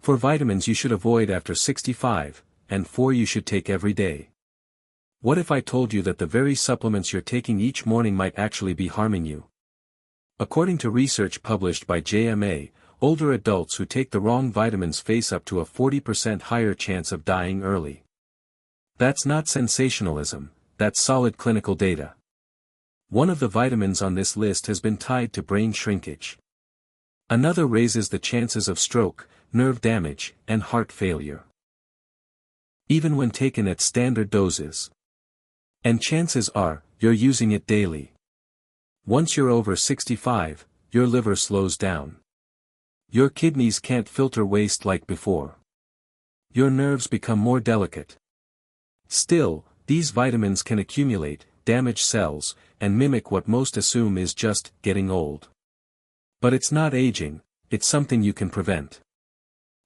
4 vitamins you should avoid after 65, and 4 you should take every day. What if I told you that the very supplements you're taking each morning might actually be harming you? According to research published by JMA, older adults who take the wrong vitamins face up to a 40% higher chance of dying early. That's not sensationalism, that's solid clinical data. One of the vitamins on this list has been tied to brain shrinkage. Another raises the chances of stroke, nerve damage, and heart failure, even when taken at standard doses. And chances are, you're using it daily. Once you're over 65, your liver slows down. Your kidneys can't filter waste like before. Your nerves become more delicate. Still, these vitamins can accumulate, damage cells, and mimic what most assume is just getting old. But it's not aging, it's something you can prevent.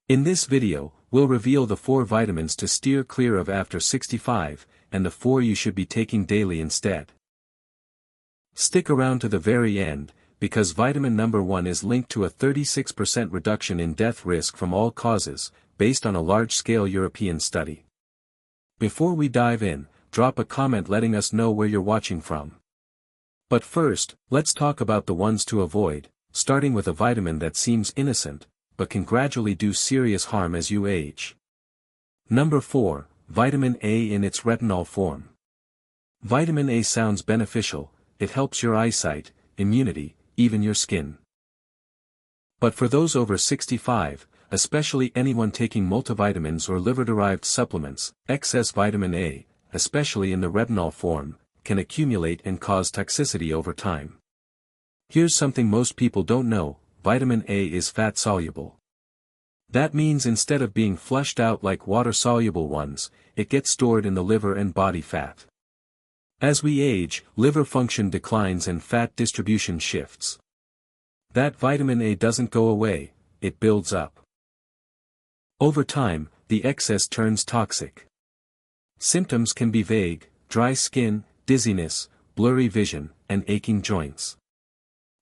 In this video, we'll reveal the 4 vitamins to steer clear of after 65, and the 4 you should be taking daily instead. Stick around to the very end, because vitamin number 1 is linked to a 36% reduction in death risk from all causes, based on a large-scale European study. Before we dive in, drop a comment letting us know where you're watching from. But first, let's talk about the ones to avoid, starting with a vitamin that seems innocent, but can gradually do serious harm as you age. Number 4, vitamin A in its retinol form. Vitamin A sounds beneficial, it helps your eyesight, immunity, even your skin. But for those over 65, especially anyone taking multivitamins or liver-derived supplements, excess vitamin A, especially in the retinol form, can accumulate and cause toxicity over time. Here's something most people don't know, vitamin A is fat-soluble. That means instead of being flushed out like water-soluble ones, it gets stored in the liver and body fat. As we age, liver function declines and fat distribution shifts. That vitamin A doesn't go away, it builds up. Over time, the excess turns toxic. Symptoms can be vague: dry skin, dizziness, blurry vision, and aching joints.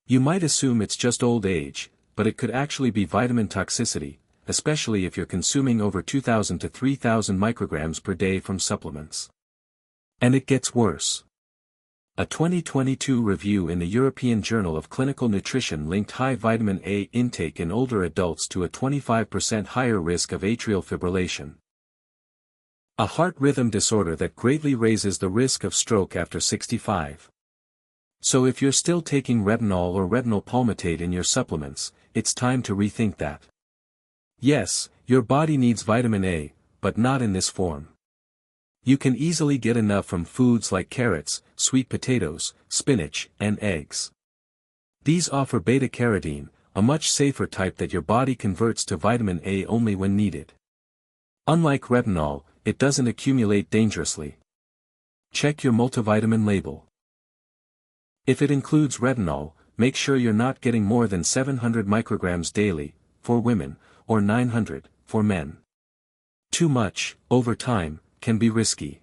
You might assume it's just old age, but it could actually be vitamin toxicity, especially if you're consuming over 2,000 to 3,000 micrograms per day from supplements. And it gets worse. A 2022 review in the European Journal of Clinical Nutrition linked high vitamin A intake in older adults to a 25% higher risk of atrial fibrillation, a heart rhythm disorder that greatly raises the risk of stroke after 65. So if you're still taking retinol or retinol palmitate in your supplements, it's time to rethink that. Yes, your body needs vitamin A, but not in this form. You can easily get enough from foods like carrots, sweet potatoes, spinach, and eggs. These offer beta-carotene, a much safer type that your body converts to vitamin A only when needed. Unlike retinol, it doesn't accumulate dangerously. Check your multivitamin label. If it includes retinol, make sure you're not getting more than 700 micrograms daily, for women, or 900, for men. Too much, over time, can be risky.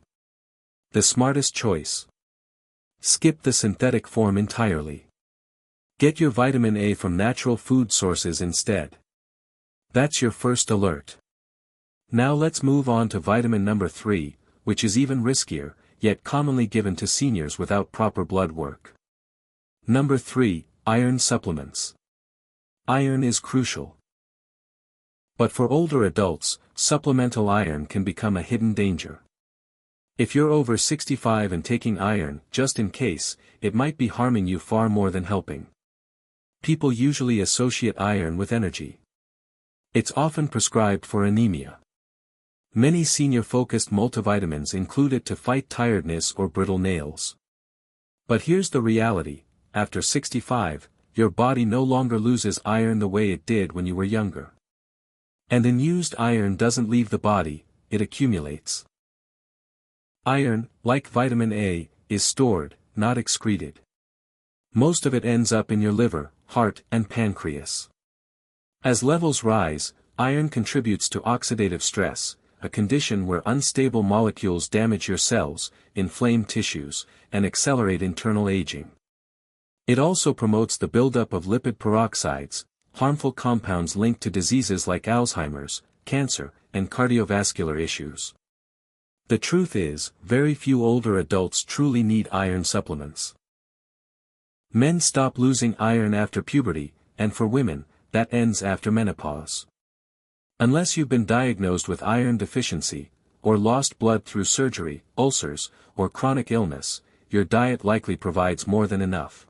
The smartest choice: skip the synthetic form entirely. Get your vitamin A from natural food sources instead. That's your first alert. Now let's move on to vitamin number 3, which is even riskier, yet commonly given to seniors without proper blood work. Number 3, iron supplements. Iron is crucial. But for older adults, supplemental iron can become a hidden danger. If you're over 65 and taking iron, just in case, it might be harming you far more than helping. People usually associate iron with energy. It's often prescribed for anemia. Many senior-focused multivitamins include it to fight tiredness or brittle nails. But here's the reality: after 65, your body no longer loses iron the way it did when you were younger. And unused iron doesn't leave the body, it accumulates. Iron, like vitamin A, is stored, not excreted. Most of it ends up in your liver, heart, and pancreas. As levels rise, iron contributes to oxidative stress, a condition where unstable molecules damage your cells, inflame tissues, and accelerate internal aging. It also promotes the buildup of lipid peroxides, harmful compounds linked to diseases like Alzheimer's, cancer, and cardiovascular issues. The truth is, very few older adults truly need iron supplements. Men stop losing iron after puberty, and for women, that ends after menopause. Unless you've been diagnosed with iron deficiency, or lost blood through surgery, ulcers, or chronic illness, your diet likely provides more than enough.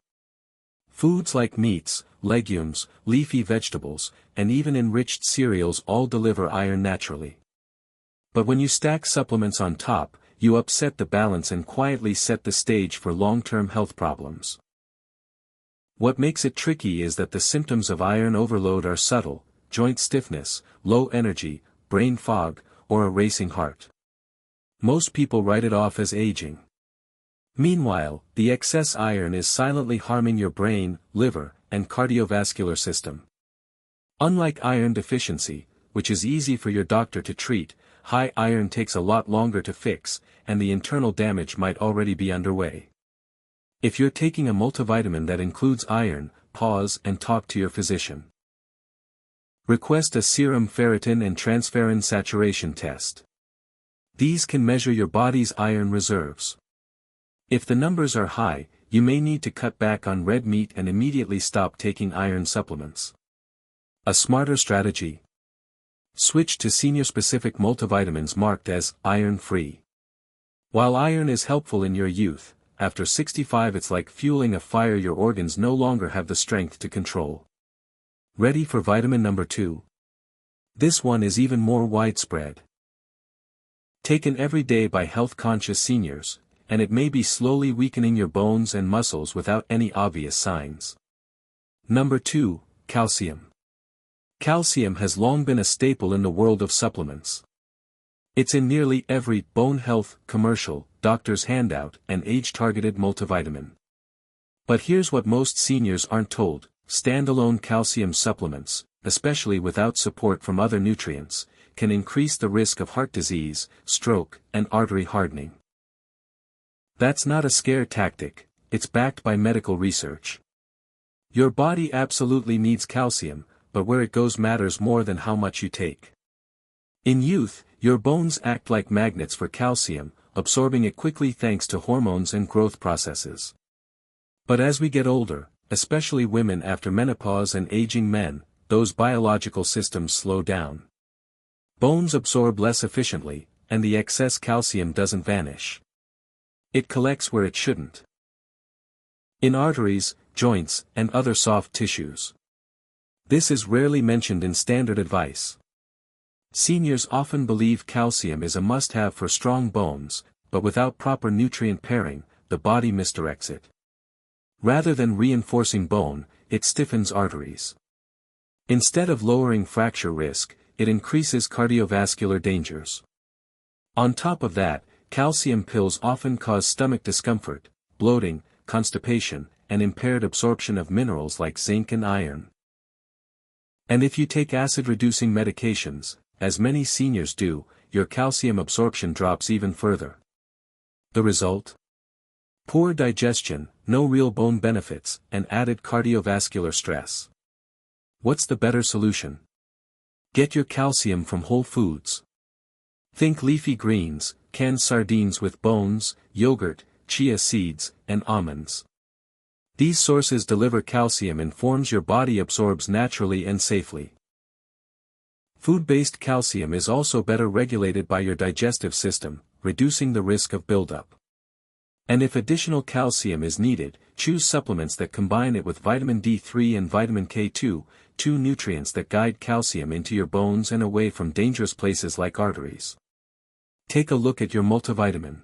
Foods like meats, legumes, leafy vegetables, and even enriched cereals all deliver iron naturally. But when you stack supplements on top, you upset the balance and quietly set the stage for long-term health problems. What makes it tricky is that the symptoms of iron overload are subtle: joint stiffness, low energy, brain fog, or a racing heart. Most people write it off as aging. Meanwhile, the excess iron is silently harming your brain, liver, and cardiovascular system. Unlike iron deficiency, which is easy for your doctor to treat, high iron takes a lot longer to fix, and the internal damage might already be underway. If you're taking a multivitamin that includes iron, pause and talk to your physician. Request a serum ferritin and transferrin saturation test. These can measure your body's iron reserves. If the numbers are high, you may need to cut back on red meat and immediately stop taking iron supplements. A smarter strategy: switch to senior-specific multivitamins marked as iron-free. While iron is helpful in your youth, after 65 it's like fueling a fire your organs no longer have the strength to control. Ready for vitamin number 2? This one is even more widespread. Taken every day by health-conscious seniors, and it may be slowly weakening your bones and muscles without any obvious signs. Number 2, calcium. Calcium has long been a staple in the world of supplements. It's in nearly every bone health commercial, doctor's handout, and age-targeted multivitamin. But here's what most seniors aren't told: standalone calcium supplements, especially without support from other nutrients, can increase the risk of heart disease, stroke, and artery hardening. That's not a scare tactic, it's backed by medical research. Your body absolutely needs calcium, but where it goes matters more than how much you take. In youth, your bones act like magnets for calcium, absorbing it quickly thanks to hormones and growth processes. But as we get older, especially women after menopause and aging men, those biological systems slow down. Bones absorb less efficiently, and the excess calcium doesn't vanish. It collects where it shouldn't. In arteries, joints, and other soft tissues. This is rarely mentioned in standard advice. Seniors often believe calcium is a must-have for strong bones, but without proper nutrient pairing, the body misdirects it. Rather than reinforcing bone, it stiffens arteries. Instead of lowering fracture risk, it increases cardiovascular dangers. On top of that, calcium pills often cause stomach discomfort, bloating, constipation, and impaired absorption of minerals like zinc and iron. And if you take acid-reducing medications, as many seniors do, your calcium absorption drops even further. The result? Poor digestion, no real bone benefits, and added cardiovascular stress. What's the better solution? Get your calcium from whole foods. Think leafy greens, canned sardines with bones, yogurt, chia seeds, and almonds. These sources deliver calcium in forms your body absorbs naturally and safely. Food-based calcium is also better regulated by your digestive system, reducing the risk of buildup. And if additional calcium is needed, choose supplements that combine it with vitamin D3 and vitamin K2, two nutrients that guide calcium into your bones and away from dangerous places like arteries. Take a look at your multivitamin.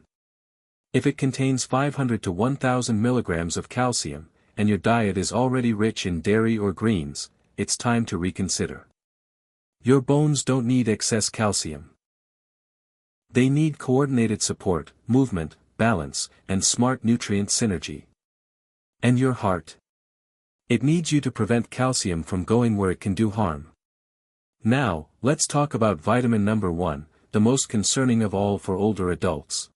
If it contains 500 to 1000 milligrams of calcium, and your diet is already rich in dairy or greens, it's time to reconsider. Your bones don't need excess calcium. They need coordinated support, movement, balance, and smart nutrient synergy. And your heart? It needs you to prevent calcium from going where it can do harm. Now, let's talk about vitamin number 1, the most concerning of all for older adults.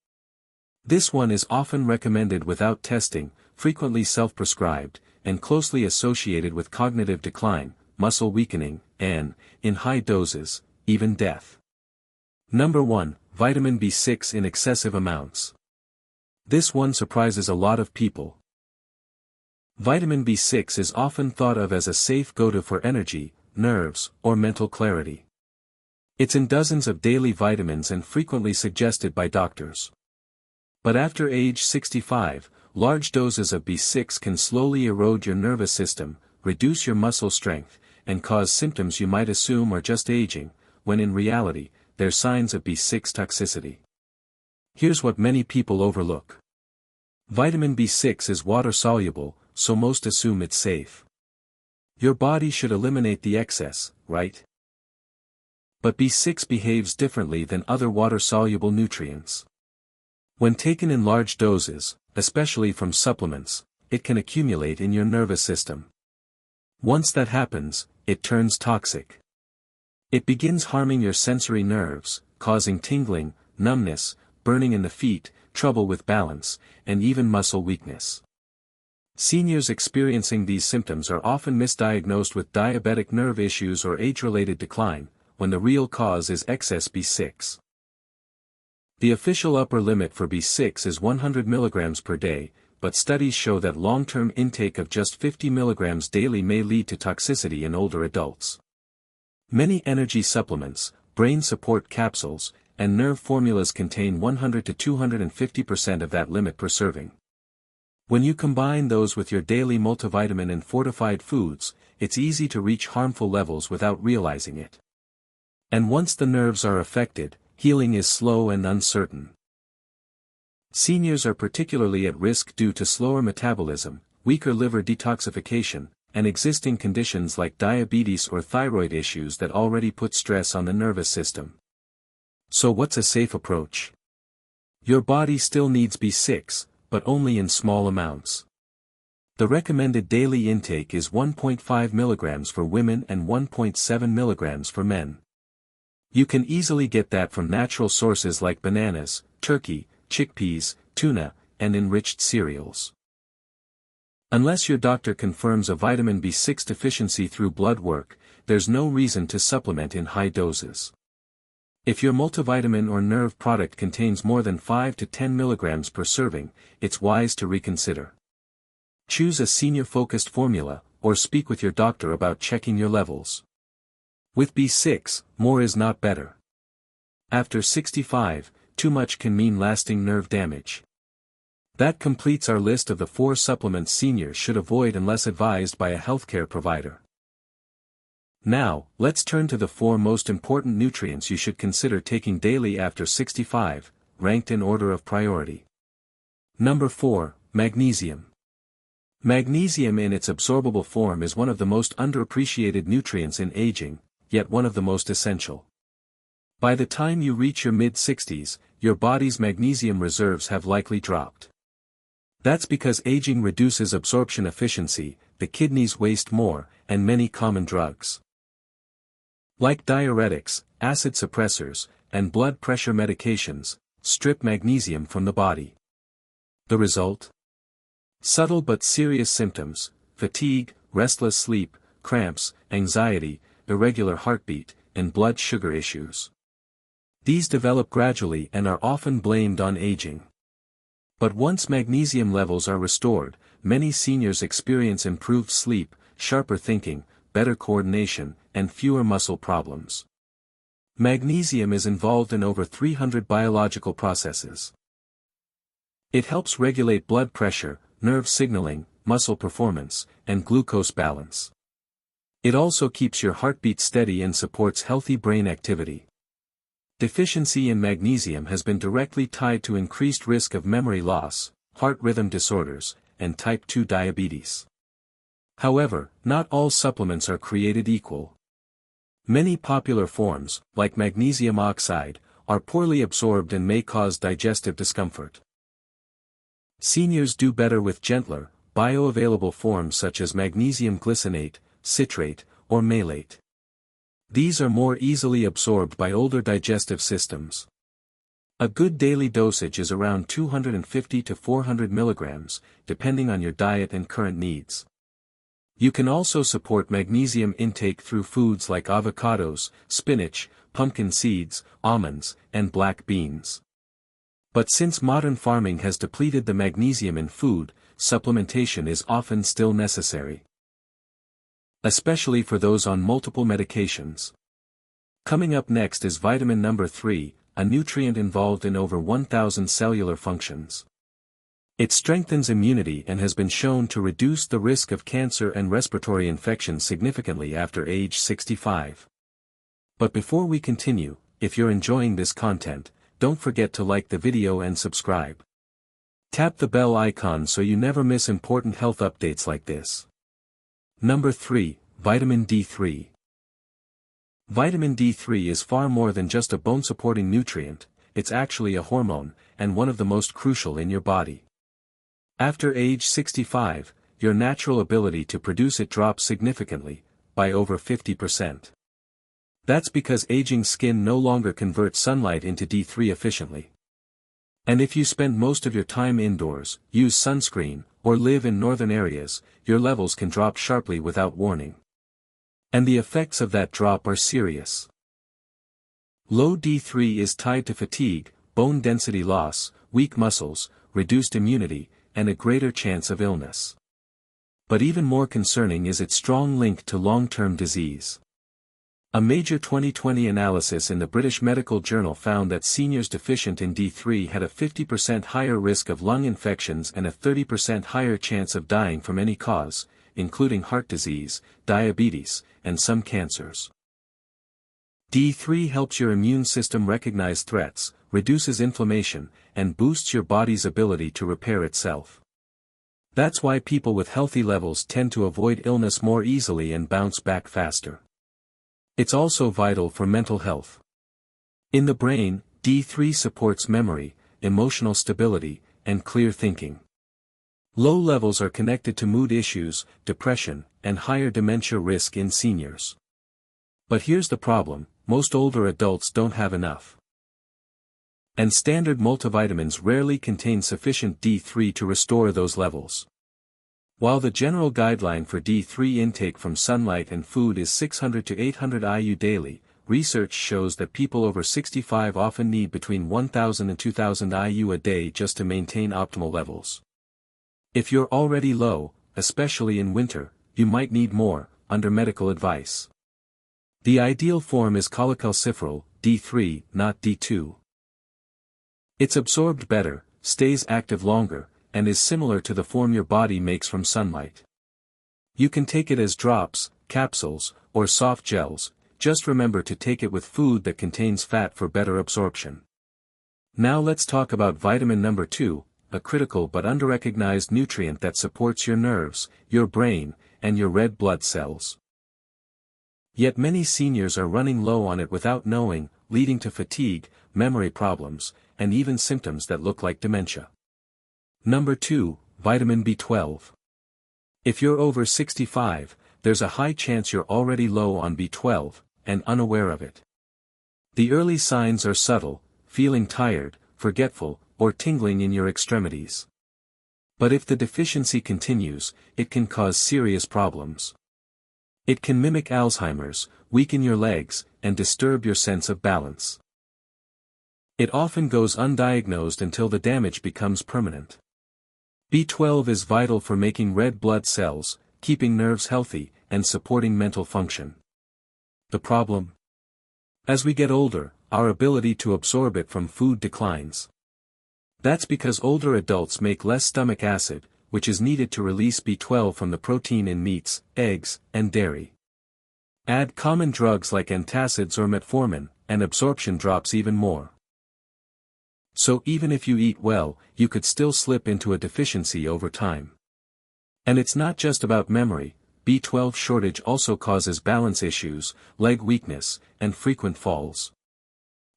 This one is often recommended without testing, frequently self-prescribed, and closely associated with cognitive decline, muscle weakening, and, in high doses, even death. Number 1. Vitamin B6 in excessive amounts. This one surprises a lot of people. Vitamin B6 is often thought of as a safe go-to for energy, nerves, or mental clarity. It's in dozens of daily vitamins and frequently suggested by doctors. But after age 65, large doses of B6 can slowly erode your nervous system, reduce your muscle strength, and cause symptoms you might assume are just aging, when in reality, they're signs of B6 toxicity. Here's what many people overlook. Vitamin B6 is water-soluble, so most assume it's safe. Your body should eliminate the excess, right? But B6 behaves differently than other water-soluble nutrients. When taken in large doses, especially from supplements, it can accumulate in your nervous system. Once that happens, it turns toxic. It begins harming your sensory nerves, causing tingling, numbness, burning in the feet, trouble with balance, and even muscle weakness. Seniors experiencing these symptoms are often misdiagnosed with diabetic nerve issues or age-related decline, when the real cause is excess B6. The official upper limit for B6 is 100 mg per day, but studies show that long-term intake of just 50 mg daily may lead to toxicity in older adults. Many energy supplements, brain support capsules, and nerve formulas contain 100 to 250% of that limit per serving. When you combine those with your daily multivitamin and fortified foods, it's easy to reach harmful levels without realizing it. And once the nerves are affected, healing is slow and uncertain. Seniors are particularly at risk due to slower metabolism, weaker liver detoxification, and existing conditions like diabetes or thyroid issues that already put stress on the nervous system. So what's a safe approach? Your body still needs B6, but only in small amounts. The recommended daily intake is 1.5 mg for women and 1.7 mg for men. You can easily get that from natural sources like bananas, turkey, chickpeas, tuna, and enriched cereals. Unless your doctor confirms a vitamin B6 deficiency through blood work, there's no reason to supplement in high doses. If your multivitamin or nerve product contains more than 5 to 10 mg per serving, it's wise to reconsider. Choose a senior-focused formula, or speak with your doctor about checking your levels. With B6, more is not better. After 65, too much can mean lasting nerve damage. That completes our list of the 4 supplements seniors should avoid unless advised by a healthcare provider. Now, let's turn to the 4 most important nutrients you should consider taking daily after 65, ranked in order of priority. Number 4, Magnesium. Magnesium in its absorbable form is one of the most underappreciated nutrients in aging, yet one of the most essential. By the time you reach your mid-60s, your body's magnesium reserves have likely dropped. That's because aging reduces absorption efficiency, the kidneys waste more, and many common drugs, like diuretics, acid suppressors, and blood pressure medications, strip magnesium from the body. The result? Subtle but serious symptoms: fatigue, restless sleep, cramps, anxiety, irregular heartbeat, and blood sugar issues. These develop gradually and are often blamed on aging. But once magnesium levels are restored, many seniors experience improved sleep, sharper thinking, better coordination, and fewer muscle problems. Magnesium is involved in over 300 biological processes. It helps regulate blood pressure, nerve signaling, muscle performance, and glucose balance. It also keeps your heartbeat steady and supports healthy brain activity. Deficiency in magnesium has been directly tied to increased risk of memory loss, heart rhythm disorders, and type 2 diabetes. However, not all supplements are created equal. Many popular forms, like magnesium oxide, are poorly absorbed and may cause digestive discomfort. Seniors do better with gentler, bioavailable forms such as magnesium glycinate, citrate, or malate. These are more easily absorbed by older digestive systems. A good daily dosage is around 250 to 400 mg, depending on your diet and current needs. You can also support magnesium intake through foods like avocados, spinach, pumpkin seeds, almonds, and black beans. But since modern farming has depleted the magnesium in food, supplementation is often still necessary, especially for those on multiple medications. Coming up next is vitamin number 3, a nutrient involved in over 1,000 cellular functions. It strengthens immunity and has been shown to reduce the risk of cancer and respiratory infections significantly after age 65. But before we continue, if you're enjoying this content, don't forget to like the video and subscribe. Tap the bell icon so you never miss important health updates like this. Number 3, Vitamin D3. Vitamin D3 is far more than just a bone-supporting nutrient, it's actually a hormone, and one of the most crucial in your body. After age 65, your natural ability to produce it drops significantly, by over 50%. That's because aging skin no longer converts sunlight into D3 efficiently. And if you spend most of your time indoors, use sunscreen, or live in northern areas, your levels can drop sharply without warning. And the effects of that drop are serious. Low D3 is tied to fatigue, bone density loss, weak muscles, reduced immunity, and a greater chance of illness. But even more concerning is its strong link to long-term disease. A major 2020 analysis in the British Medical Journal found that seniors deficient in D3 had a 50% higher risk of lung infections and a 30% higher chance of dying from any cause, including heart disease, diabetes, and some cancers. D3 helps your immune system recognize threats, reduces inflammation, and boosts your body's ability to repair itself. That's why people with healthy levels tend to avoid illness more easily and bounce back faster. It's also vital for mental health. In the brain, D3 supports memory, emotional stability, and clear thinking. Low levels are connected to mood issues, depression, and higher dementia risk in seniors. But here's the problem, most older adults don't have enough. And standard multivitamins rarely contain sufficient D3 to restore those levels. While the general guideline for D3 intake from sunlight and food is 600 to 800 IU daily, research shows that people over 65 often need between 1,000 and 2,000 IU a day just to maintain optimal levels. If you're already low, especially in winter, you might need more, under medical advice. The ideal form is cholecalciferol, D3, not D2. It's absorbed better, stays active longer, and is similar to the form your body makes from sunlight. You can take it as drops, capsules, or soft gels, just remember to take it with food that contains fat for better absorption. Now let's talk about vitamin number 2, a critical but underrecognized nutrient that supports your nerves, your brain, and your red blood cells. Yet many seniors are running low on it without knowing, leading to fatigue, memory problems, and even symptoms that look like dementia. Number 2, vitamin B12. If you're over 65, there's a high chance you're already low on B12, and unaware of it. The early signs are subtle, feeling tired, forgetful, or tingling in your extremities. But if the deficiency continues, it can cause serious problems. It can mimic Alzheimer's, weaken your legs, and disturb your sense of balance. It often goes undiagnosed until the damage becomes permanent. B12 is vital for making red blood cells, keeping nerves healthy, and supporting mental function. The problem? As we get older, our ability to absorb it from food declines. That's because older adults make less stomach acid, which is needed to release B12 from the protein in meats, eggs, and dairy. Add common drugs like antacids or metformin, and absorption drops even more. So even if you eat well, you could still slip into a deficiency over time. And it's not just about memory, B12 shortage also causes balance issues, leg weakness, and frequent falls.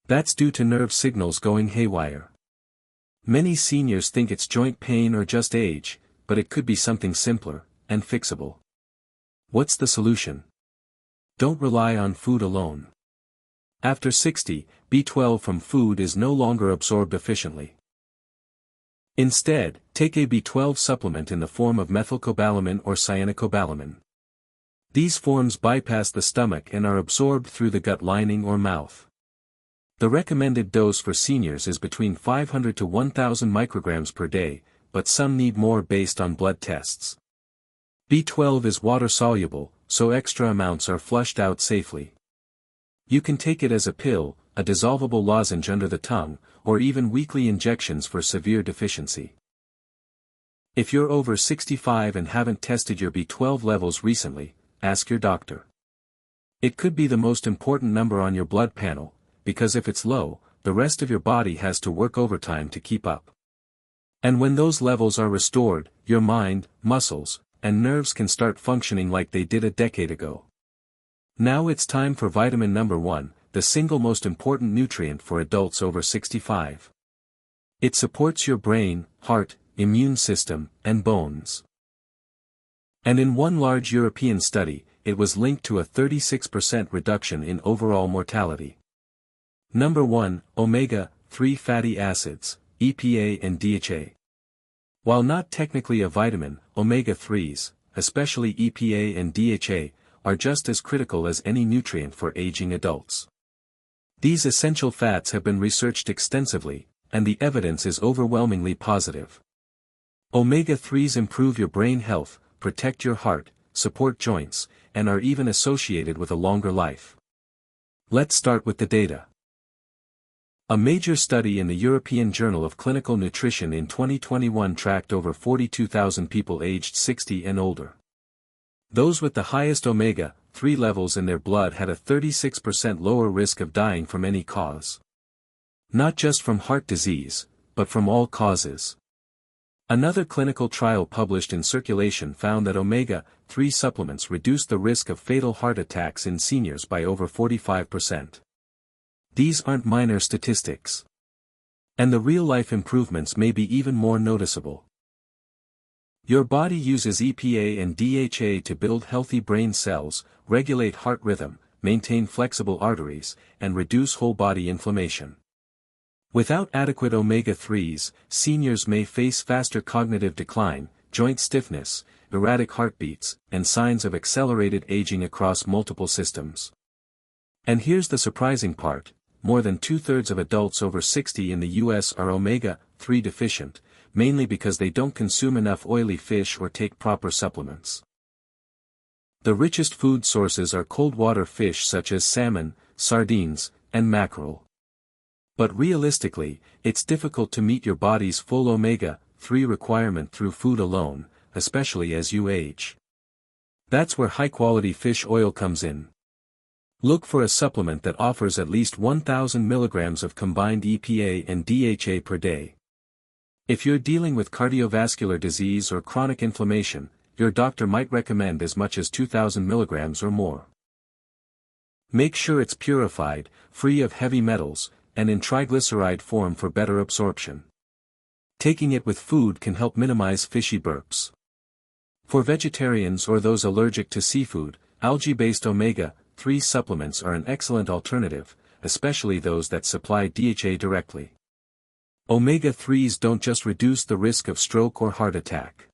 That's due to nerve signals going haywire. Many seniors think it's joint pain or just age, but it could be something simpler, and fixable. What's the solution? Don't rely on food alone. After 60, B12 from food is no longer absorbed efficiently. Instead, take a B12 supplement in the form of methylcobalamin or cyanocobalamin. These forms bypass the stomach and are absorbed through the gut lining or mouth. The recommended dose for seniors is between 500 to 1,000 micrograms per day, but some need more based on blood tests. B12 is water-soluble, so extra amounts are flushed out safely. You can take it as a pill, a dissolvable lozenge under the tongue, or even weekly injections for severe deficiency. If you're over 65 and haven't tested your B12 levels recently, ask your doctor. It could be the most important number on your blood panel, because if it's low, the rest of your body has to work overtime to keep up. And when those levels are restored, your mind, muscles, and nerves can start functioning like they did a decade ago. Now it's time for vitamin number 1, the single most important nutrient for adults over 65. It supports your brain, heart, immune system, and bones. And in one large European study, it was linked to a 36% reduction in overall mortality. Number 1, omega-3 fatty acids, EPA and DHA. While not technically a vitamin, omega-3s, especially EPA and DHA, are just as critical as any nutrient for aging adults. These essential fats have been researched extensively, and the evidence is overwhelmingly positive. Omega-3s improve your brain health, protect your heart, support joints, and are even associated with a longer life. Let's start with the data. A major study in the European Journal of Clinical Nutrition in 2021 tracked over 42,000 people aged 60 and older. Those with the highest omega-3 levels in their blood had a 36% lower risk of dying from any cause. Not just from heart disease, but from all causes. Another clinical trial published in Circulation found that omega-3 supplements reduced the risk of fatal heart attacks in seniors by over 45%. These aren't minor statistics. And the real-life improvements may be even more noticeable. Your body uses EPA and DHA to build healthy brain cells, regulate heart rhythm, maintain flexible arteries, and reduce whole-body inflammation. Without adequate omega-3s, seniors may face faster cognitive decline, joint stiffness, erratic heartbeats, and signs of accelerated aging across multiple systems. And here's the surprising part. More than 2/3 of adults over 60 in the US are omega-3 deficient, mainly because they don't consume enough oily fish or take proper supplements. The richest food sources are cold water fish such as salmon, sardines, and mackerel. But realistically, it's difficult to meet your body's full omega-3 requirement through food alone, especially as you age. That's where high-quality fish oil comes in. Look for a supplement that offers at least 1,000 milligrams of combined EPA and DHA per day. If you're dealing with cardiovascular disease or chronic inflammation, your doctor might recommend as much as 2,000 milligrams or more. Make sure it's purified, free of heavy metals, and in triglyceride form for better absorption. Taking it with food can help minimize fishy burps. For vegetarians or those allergic to seafood, algae-based omega-3 supplements are an excellent alternative, especially those that supply DHA directly. Omega-3s don't just reduce the risk of stroke or heart attack.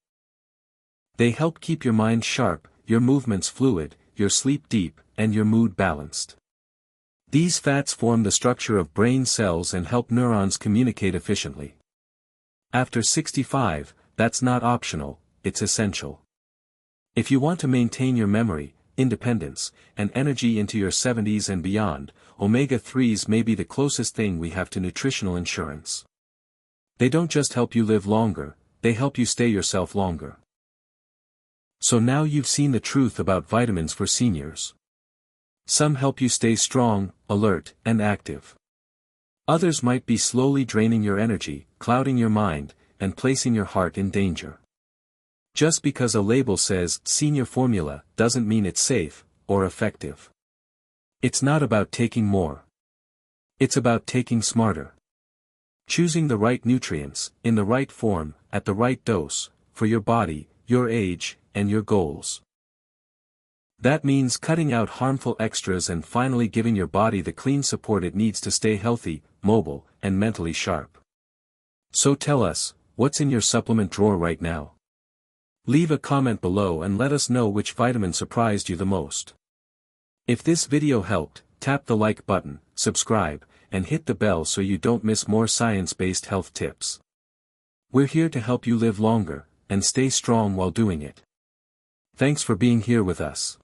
They help keep your mind sharp, your movements fluid, your sleep deep, and your mood balanced. These fats form the structure of brain cells and help neurons communicate efficiently. After 65, that's not optional, it's essential. If you want to maintain your memory, independence, and energy into your 70s and beyond, omega-3s may be the closest thing we have to nutritional insurance. They don't just help you live longer, they help you stay yourself longer. So now you've seen the truth about vitamins for seniors. Some help you stay strong, alert, and active. Others might be slowly draining your energy, clouding your mind, and placing your heart in danger. Just because a label says senior formula doesn't mean it's safe or effective. It's not about taking more. It's about taking smarter. Choosing the right nutrients, in the right form, at the right dose, for your body, your age, and your goals. That means cutting out harmful extras and finally giving your body the clean support it needs to stay healthy, mobile, and mentally sharp. So tell us, what's in your supplement drawer right now? Leave a comment below and let us know which vitamin surprised you the most. If this video helped, tap the like button, subscribe, and hit the bell so you don't miss more science-based health tips. We're here to help you live longer, and stay strong while doing it. Thanks for being here with us.